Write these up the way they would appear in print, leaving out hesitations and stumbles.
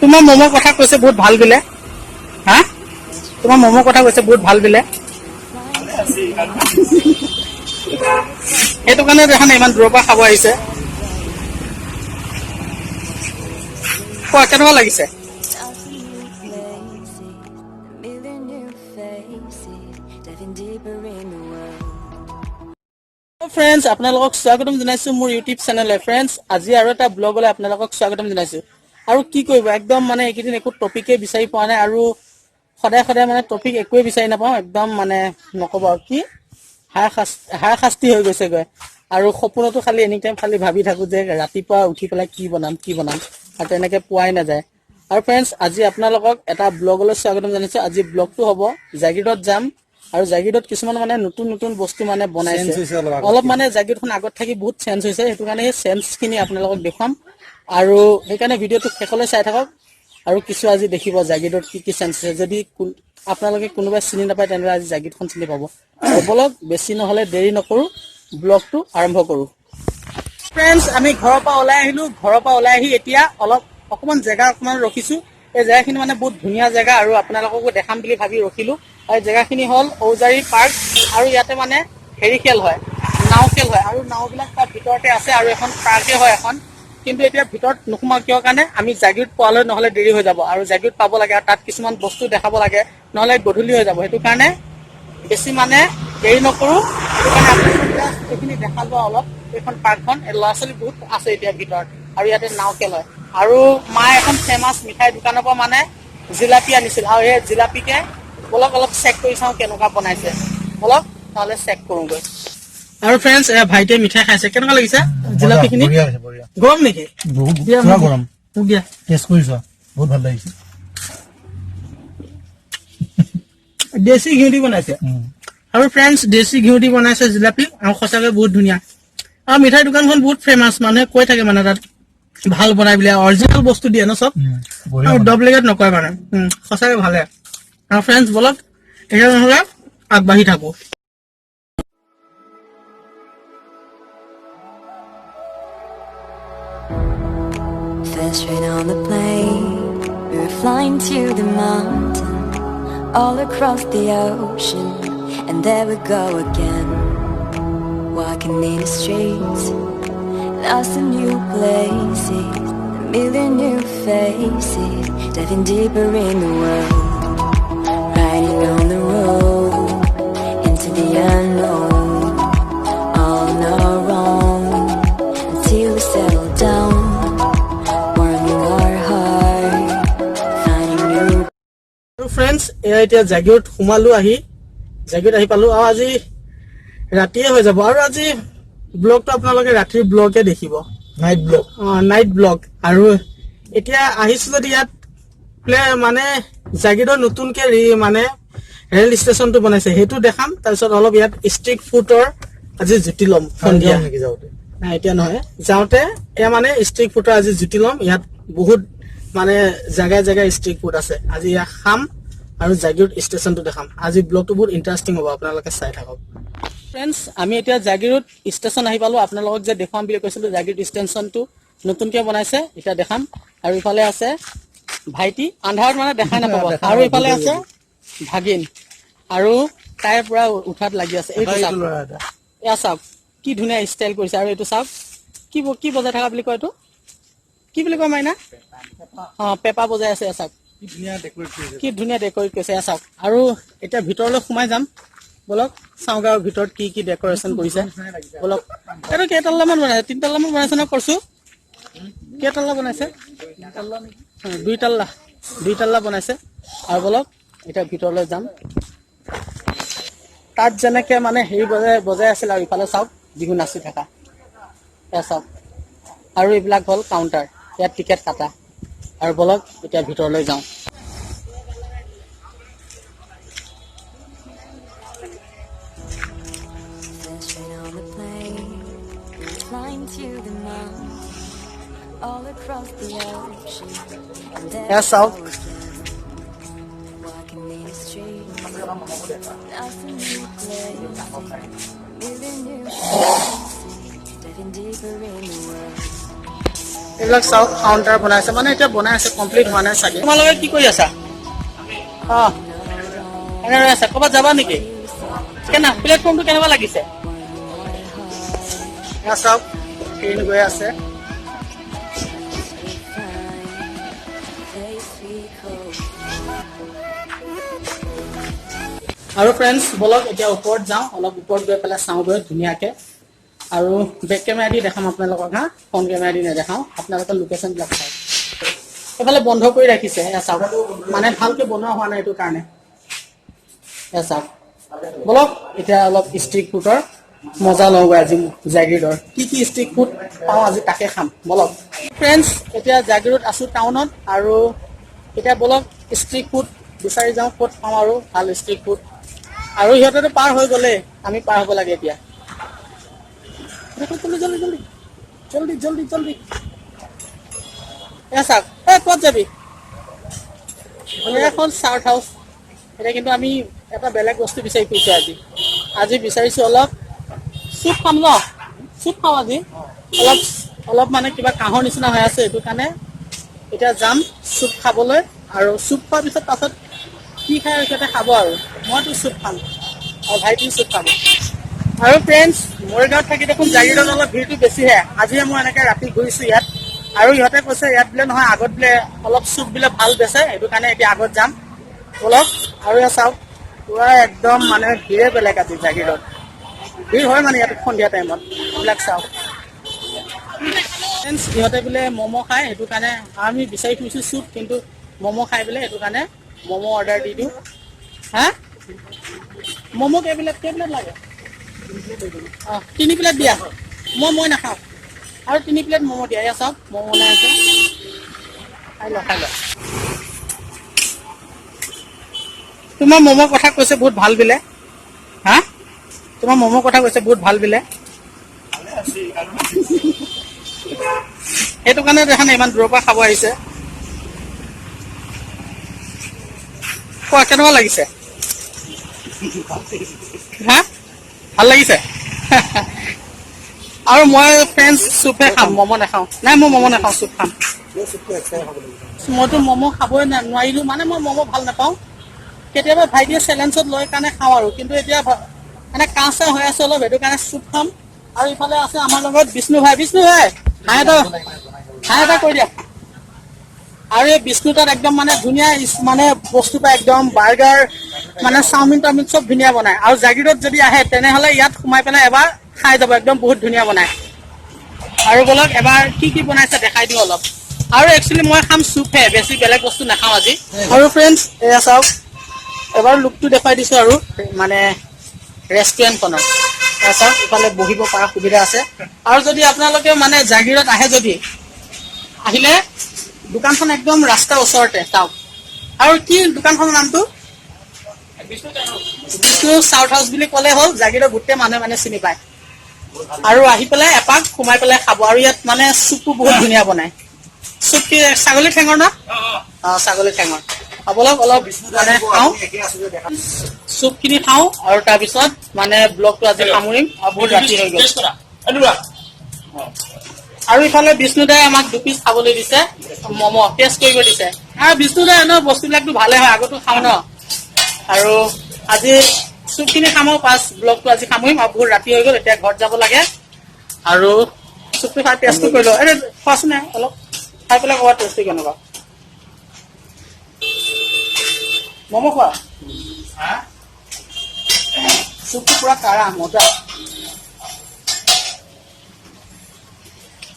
তোমাৰ মমৰ কথা কৈছে বহুত ভাল বোলে হা তোমাৰ মমৰ কথা কৈছে বহুত ভাল বোলে সেইটো কাৰণে দেখোন ইমান দূৰৰ পৰা খাব আহিছে কেনেকুৱা লাগিছে ফ্ৰেন্ডছ আপোনালোকক স্বাগতম জনাইছো মোৰ ইউটিউব চেনেলে ফ্ৰেন্ডছ আজি আৰু এটা ব্লগলৈ আপোনালোকক স্বাগতম জনাইছো আৰু কি কৰিব একদম মানে এইকেইদিন একো টপিকে বিচাৰি পোৱা নাই আৰু সদায় সদায় মানে টপিক একোৱে বিচাৰি নাপাওঁ একদম মানে নকব আৰু কি হাড় শাস্তি হৈ গৈছে গৈ আৰু সপোনতো খালি এনি টাইম খালি ভাবি থাকো যে ৰাতিপুৱা উঠি পেলাই কি বনাম আৰু তেনেকে পোৱাই নাযায় আৰু ফ্ৰেন্ডছ আজি আপোনালোকক এটা ব্লগলৈ স্বাগতম জনাইছো আজি ব্লগটো হ'ব জাগিৰোডত যাম আৰু জাগিৰোডত কিছুমান মানে নতুন বস্তু মানে বনাইছে অলপ মানে জাগিৰোডখন আগত থাকি বহুত চেঞ্জ হৈছে সেইটো কাৰণে সেই চেঞ্জখিনি আপোনালোকক দেখুৱাম আৰু সেইকাৰণে ভিডিঅ'টো শেষলৈ চাই থাকক আৰু কিছু আজি দেখিব জাগিৰোডত কি চেঞ্জ হৈছে যদি আপোনালোকে কোনোবাই চিনি নাপায় তেনেহ'লে আজি জাগিৰোডখন চিনি পাব বলক বেছি নহ'লে দেৰি নকৰোঁ ব্লগটো আৰম্ভ কৰোঁ ফ্ৰেন্ডছ আমি ঘৰৰ পৰা ওলাই আহিলো ঘৰৰ পৰা ওলাই আহি এতিয়া অকমান জেগা অকমান ৰখিছো এই জেগাখিনি মানে বহুত ধুনীয়া জেগা আৰু আপোনালোককো দেখাম বুলি ভাবি ৰখিলো আৰু জেগাখিনি হ'ল ঔজাৰী পাৰ্ক আৰু ইয়াতে মানে হেৰি খেল হয় নাও খেল হয় আৰু নাওবিলাক তাৰ ভিতৰতে আছে আৰু এখন পাৰ্কে হয় এখন কিন্তু এতিয়া ভিতৰত নোসোমাও কিয় কাৰণে আমি জাগিৰোড পোৱালৈ নহ'লে দেৰি হৈ যাব আৰু জাগিৰোড পাব লাগে আৰু তাত কিছুমান বস্তু দেখাব লাগে নহ'লে গধূলি হৈ যাব সেইটো কাৰণে বেছি মানে দেৰি নকৰোঁ সেইটো কাৰণে আপোনালোকক এইখিনি দেখাব অলপ এইখন পাৰ্কখন ল'ৰা ছোৱালী বহুত আছে এতিয়া ভিতৰত আৰু ইয়াতে নাও খেল হয় আৰু মায়ে এখন ফেমাছ মিঠাই দোকানৰ পৰা মানে জিলাপি আনিছিল আৰু সেই জিলাপিকে বলক অলপ চেক কৰি চাওঁ কেনেকুৱা বনাইছে বলক নহ'লে চেক কৰোঁগৈ আৰু ফ্ৰেন্ডছ ভাইটিয়ে মিঠাই খাইছে কেনেকুৱা লাগিছে জিলাপিখিনি গৰম নেকি গৰম দিয়া টেষ্ট কৰিছা বহুত ভাল লাগিছে দেশী ঘিউ দি বনাইছে আৰু ফ্ৰেন্ডছ দেশী ঘিউ দি বনাইছে জিলাপি আৰু সঁচাকৈ বহুত ধুনীয়া আৰু মিঠাই দোকানখন বহুত ফেমাছ মানুহে কৈ থাকে মানে তাত ভাল বনাই বুলি অৰিজিনেল বস্তু দিয়ে ন চব আৰু ডুপ্লিকেট নকয় মানে সঁচাকৈ ভালে আৰু ফ্ৰেন্ডছ বলক এতিয়া নহ'লে আগবাঢ়ি থাকোঁ First train on the plane, we were flying to the mountain, all across the ocean, and there we go again, walking in the streets, lost in new places, a million new faces, diving deeper in the world, riding on the road, into the unknown, all on our own, until we settle down. Friends এয়া এতিয়া জাগিৰোড সোমালো জাগিৰোড আহি পালো আৰু আজি ৰাতিয়ে হৈ যাব আৰু আজি ব্লগটো আপোনালোকে ৰাতিৰ ব্লগে দেখিব নাইট ব্লগ আৰু এতিয়া আহিছো যদি ইয়াত মানে জাগিৰোডৰ নতুনকে মানে ৰেল ষ্টেচনটো বনাইছে সেইটো দেখাম তাৰপিছত অলপ ইয়াত ষ্ট্ৰীট ফুডৰ আজি জুতি ল'ম সন্ধিয়া নাই এতিয়া নহয় যাওঁতে এয়া মানে ষ্ট্ৰীট ফুডৰ আজি জুতি ল'ম ইয়াত বহুত মানে জেগাই ষ্ট্ৰীট ফুড আছে আজি ইয়াক খাম আৰু জাগিৰোড ষ্টেচনটো দেখাম আজি ব্লগটো বহুত ইণ্টাৰেষ্টিং হ'ব আপোনালোকে চাই থাকক ফ্ৰেন্ডছ আমি এতিয়া জাগিৰোড ষ্টেচন আহি পালো আপোনালোকক যে দেখুৱাম বুলি কৈছিলো জাগিৰোড ষ্টেচনটো নতুনকৈ বনাইছে এতিয়া দেখাম আৰু ইফালে আছে ভাইটি আন্ধাৰত মানে দেখাই নাপাব আৰু ইফালে আছে ভাগিন আৰু তাইৰ পৰা উঠাত লাগি আছে এইটো চাওক এয়া চাওক কি ধুনীয়া ষ্টাইল কৰিছে আৰু এইটো চাওক কি বজাই থকা বুলি কয় এইটো কি বুলি কয় মাইনা পেপা বজাই আছে চাওক কি ধুনীয়া ডেকৰেট কৰিছে চাওক আৰু এতিয়া ভিতৰলৈ সোমাই যাম বলক চাওঁগৈ আৰু ভিতৰত কি ডেকৰেশ্যন কৰিছে বলক এইটো কেইটাল্লামান বনাইছে 3 বনাইছে ন কৰছো কেইটাল্লা বনাইছে 2 তাল্লা বনাইছে আৰু বলক এতিয়া ভিতৰলৈ যাম তাত যেনেকে মানে হেৰি বজাই আছিল আৰু ইফালে চাওক বিহু নাচি থকা এয়া চাওক আৰু এইবিলাক হ'ল কাউণ্টাৰ ইয়াত টিকেট কাটা আৰু বলক এতিয়া ভিতৰলৈ যাওঁ এয়া চাওক এইবিলাক চাওক কাউণ্টাৰ বনাইছে মানে এতিয়া বনাই আছে কমপ্লিট হোৱা নাই চাগে তোমালোকে কি কৰি আছা এনে ৰৈ আছা ক'ৰবাত যাবা নেকি কেনে প্লেটফৰ্মটো কেনেকুৱা লাগিছে এয়া চাওক ট্ৰেইন গৈ আছে আৰু ফ্ৰেণ্ডছ বলক এতিয়া ওপৰত যাওঁ অলপ ওপৰত গৈ পেলাই চাওঁগৈ ধুনীয়াকৈ আৰু বেক কেমেৰা দি দেখাম আপোনালোকক হা ফ্ৰণ্ট কেমেৰা দি নেদেখাওঁ আপোনালোকৰ লোকেশ্যনবিলাক চাওক এইফালে বন্ধ কৰি ৰাখিছে এয়া চাওক মানে ভালকৈ বনোৱা হোৱা নাই এইটো কাৰণে এয়া চাওক বলক এতিয়া অলপ ষ্ট্ৰিট ফুডৰ মজা লওঁগৈ আজি জাগিৰোডৰ কি ষ্ট্ৰিট ফুড পাওঁ আজি তাকে খাম বলক ফ্ৰেণ্ডছ এতিয়া জাগিৰোড আছোঁ টাউনত আৰু এতিয়া বলক ষ্ট্ৰিট ফুড বিচাৰি যাওঁ ক'ত পাওঁ আৰু ভাল ষ্ট্ৰিট ফুড আৰু সিহঁতেতো পাৰ হৈ গ'লে আমি পাৰ হ'ব লাগে এতিয়া জলদি জলদি জলদি জলদি জলদি জলদি এয়া চাওক ক'ত যাবি এখন চাউথ হাউচ এতিয়া কিন্তু আমি এটা বেলেগ বস্তু বিচাৰি ফুৰিছোঁ আজি বিচাৰিছোঁ অলপ চুপ খাম ন চুপ খাওঁ আজি অলপ মানে কিবা কাঁহৰ নিচিনা হৈ আছে সেইটো কাৰণে এতিয়া যাম চুপ খাবলৈ আৰু চুপ খোৱাৰ পাছত কি খাই সিহঁতে খাব আৰু মইতো চুপ খাম আৰু ভাইটিও চুপ খাব আৰু ফ্ৰেণ্ডছ মৰিগাঁৱত থাকি দেখোন জাগিৰোডত অলপ ভিৰটো বেছিহে আজিহে মই এনেকৈ ৰাতি ঘূৰিছোঁ ইয়াত আৰু ইহঁতে কৈছে ইয়াত বোলে নহয় আগত বোলে অলপ চুপ বোলে ভাল বেচে সেইটো কাৰণে এতিয়া আগত যাম বলক আৰু এয়া চাওক পুৰা একদম মানে ভিৰে বেলেগ আজি জাগিৰোড ভিৰ হয় মানে ইয়াত সন্ধিয়া টাইমত এইবিলাক চাওক ফ্ৰেণ্ডছ ইহঁতে বোলে ম'ম' খায় সেইটো কাৰণে আমি বিচাৰি ফুৰিছোঁ চুপ কিন্তু ম'ম' খাই বোলে সেইটো কাৰণে ম'ম' অৰ্ডাৰ দি দিওঁ হা ম'ম' কেইপ্লেট লাগে 3 প্লেট দিয়া মই নাখাওঁ আৰু 3 প্লেট ম'ম' দিয়া এয়া চাওক ম'ম' বনাই আছে খাই ল তোমাৰ ম'মৰ কথা কৈছে বহুত ভাল বোলে হা তোমাৰ ম'মৰ কথা কৈছে বহুত ভাল বোলে সেইটো কাৰণে দেখা নাই ইমান দূৰৰ পৰা খাব আহিছে কোৱা কেনেকুৱা লাগিছে হা ভাল লাগিছে আৰু মই ফ্ৰেণ্ডছ চুপহে খাম ম'ম' নাখাওঁ নাই মই ম'ম' নাখাওঁ চুপ খাম মইতো ম'ম' খাবই নোৱাৰিলোঁ মানে মই ম'ম' ভাল নাপাওঁ কেতিয়াবা ভাইটিয়ে চেলেঞ্জত লৈ কাৰণে খাওঁ আৰু কিন্তু এতিয়া মানে কাহ চাহ হৈ আছে অলপ সেইটো কাৰণে চুপ খাম আৰু ইফালে আছে আমাৰ লগত বিষ্ণু ভাই হাই এটা কৈ দিয়া আৰু এই বিষ্ণু তাত একদম মানে ধুনীয়া মানে বস্তু পায় একদম বাৰ্গাৰ মানে চাওমিন টাউমিন চব ধুনীয়া বনায় আৰু জাগিৰোড যদি আহে তেনেহ'লে ইয়াত সোমাই পেলাই এবাৰ খাই যাব একদম বহুত ধুনীয়া বনায় আৰু বলক এবাৰ কি বনাইছে দেখাই দিওঁ অলপ আৰু একচুৱেলি মই খাম চুপহে বেছি বেলেগ বস্তু নাখাওঁ আজি আৰু ফ্ৰেণ্ডছ এয়া চাওক এবাৰ লুকটো দেখুৱাই দিছোঁ আৰু মানে ৰেষ্টুৰেণ্টখনৰ এয়া চাওক ইফালে বহিব পৰা সুবিধা আছে আৰু যদি আপোনালোকে মানে জাগিৰোড আহে যদি আহিলে দোকানখন একদম ৰাস্তাৰ ওচৰতে চাওক আৰু কি দোকানখনৰ নামটো বিষ্ণু চাউথ হাউচ বুলি ক'লে হ'ল জাগিৰোড গোটেই মানুহে মানে চিনি পায় আৰু আহি পেলাই এপাক সোমাই পেলাই খাব আৰু ইয়াত মানে চুপটো বহুত ধুনীয়া বনায় চুপ কি ছাগলী ঠেঙৰ না ছাগলী ঠেঙৰ বলক অলপ মানে খাওঁ চুপখিনি খাওঁ আৰু তাৰপিছত মানে ব্লগটো আজি সামৰিম আৰু বহুত ৰাতি হৈ গ'ল আৰু ইফালে বিষ্ণুদাই আমাক 2 পিচ খাবলৈ দিছে ম'ম' টেষ্ট কৰিব দিছে আৰু বিষ্ণুদাই ন বস্তুবিলাকতো ভালে হয় আগতো খাওঁ ন আৰু আজি চুপখিনি খামো পাছ ব্লগটো আজি সামৰিম আৰু বহুত ৰাতি হৈ গ'ল এতিয়া ঘৰত যাব লাগে আৰু চুপটো খাই টেষ্টটো কৰি লওঁ এই খোৱাচোন নাই অলপ খাই পেলাই ক'ৰবাত টেষ্টটো কেনেকুৱা ম'ম' খোৱা চুপটো পুৰা কাৰা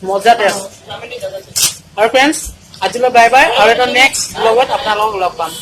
মজা টেষ্ট আৰু ফ্ৰেণ্ডছ আজিলৈ বাই বাই আৰু এটা নেক্সট ব্লগত আপোনালোকক লগ পাম